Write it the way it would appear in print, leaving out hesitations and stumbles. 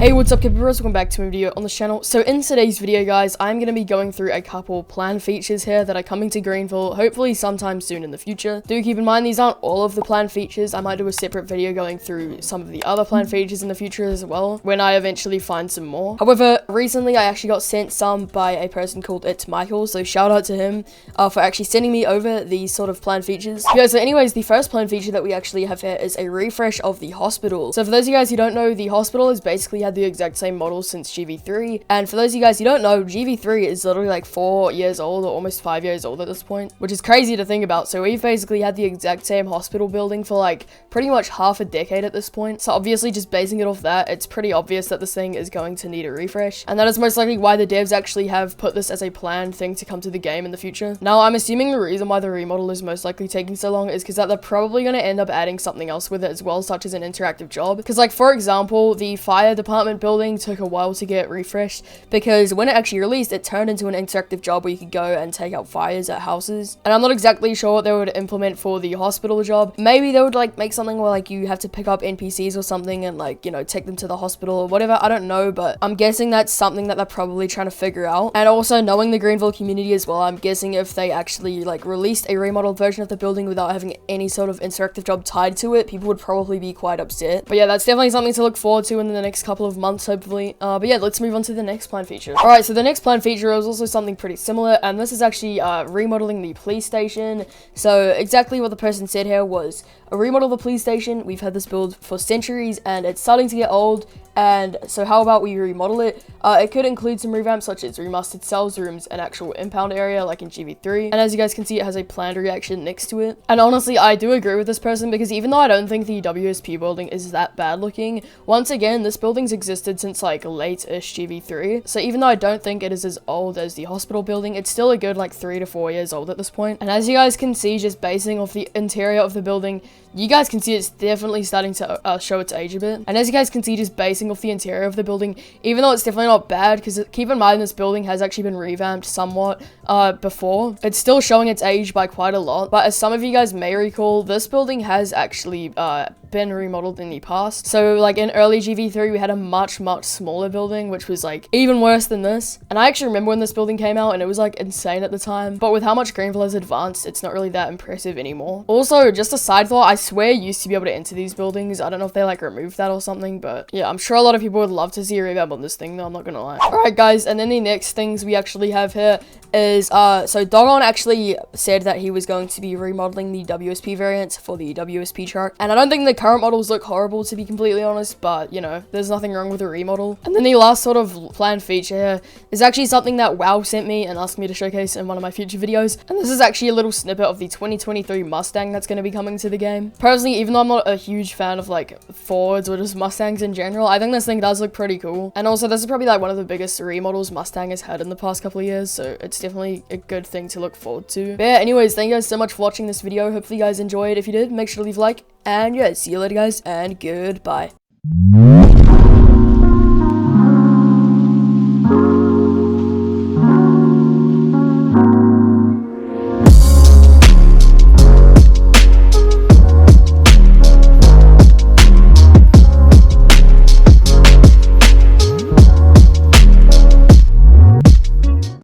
Hey, what's up, Kippers? Welcome back to a video on the channel. So in today's video, guys, I'm going to be going through a couple planned features here that are coming to Greenville, hopefully sometime soon in the future. Do keep in mind, these aren't all of the planned features. I might do a separate video going through some of the other planned features in the future as well, when I eventually find some more. However, recently I actually got sent some by a person called It's Michael, so shout out to him for actually sending me over these sort of planned features. Yeah, so anyways, the first planned feature that we actually have here is a refresh of the hospital. So for those of you guys who don't know, the hospital has basically had the exact same model since GV3, and for those of you guys who don't know, GV3 is literally like 4 years old or almost 5 years old at this point, which is crazy to think about. So we've basically had the exact same hospital building for like pretty much half a decade at this point. So obviously, just basing it off that, it's pretty obvious that this thing is going to need a refresh, and that is most likely why the devs actually have put this as a planned thing to come to the game in the future. Now, I'm assuming the reason why the remodel is most likely taking so long is because that they're probably going to end up adding something else with it as well, such as an interactive job. Because like, for example, the fire department building took a while to get refreshed because when it actually released, it turned into an interactive job where you could go and take out fires at houses. And I'm not exactly sure what they would implement for the hospital job. Maybe they would like make something where like you have to pick up NPCs or something and like, you know, take them to the hospital or whatever. I don't know, but I'm guessing that's something that they're probably trying to figure out. And also, knowing the Greenville community as well, I'm guessing if they actually like released a remodeled version of the building without having any sort of interactive job tied to it, people would probably be quite upset. But yeah, that's definitely something to look forward to in the next couple of months, hopefully. But yeah, let's move on to the next planned feature. Alright, so the next planned feature is also something pretty similar, and this is actually remodeling the police station. So exactly what the person said here was a remodel of the police station. We've had this build for centuries and it's starting to get old, and so how about we remodel it? It could include some revamps such as remastered cells, rooms, an actual impound area like in GV3, and as you guys can see, it has a planned reaction next to it. And honestly, I do agree with this person, because even though I don't think the WSP building is that bad looking, once again, this building's existed since like late-ish GV3, so even though I don't think it is as old as the hospital building, it's still a good like 3 to 4 years old at this point. And as you guys can see, just basing off the interior of the building, you guys can see it's definitely starting to show its age a bit. And as you guys can see, just basing off the interior of the building, even though it's definitely not bad, because keep in mind this building has actually been revamped somewhat before, it's still showing its age by quite a lot. But as some of you guys may recall, this building has actually been remodeled in the past. So like in early GV3, we had a much smaller building, which was like even worse than this. And I actually remember when this building came out and it was like insane at the time, but with how much Greenville has advanced, it's not really that impressive anymore. Also, just a side thought, I swear you used to be able to enter these buildings. I don't know if they like removed that or something, but yeah, I'm sure a lot of people would love to see a revamp on this thing though, I'm not gonna lie. Alright guys, and then the next things we actually have here is so Dogon actually said that he was going to be remodeling the WSP variants for the WSP truck, and I don't think the current models look horrible, to be completely honest, but you know, there's nothing wrong with a remodel. And then the last sort of planned feature here is actually something that WoW sent me and asked me to showcase in one of my future videos, and this is actually a little snippet of the 2023 Mustang that's going to be coming to the game. Personally, even though I'm not a huge fan of like Fords or just Mustangs in general, I think this thing does look pretty cool. And also, this is probably like one of the biggest remodels Mustang has had in the past couple of years, so it's definitely a good thing to look forward to. But yeah, anyways, thank you guys so much for watching this video. Hopefully you guys enjoyed. If you did, make sure to leave a like, and yeah, see you later guys, and goodbye.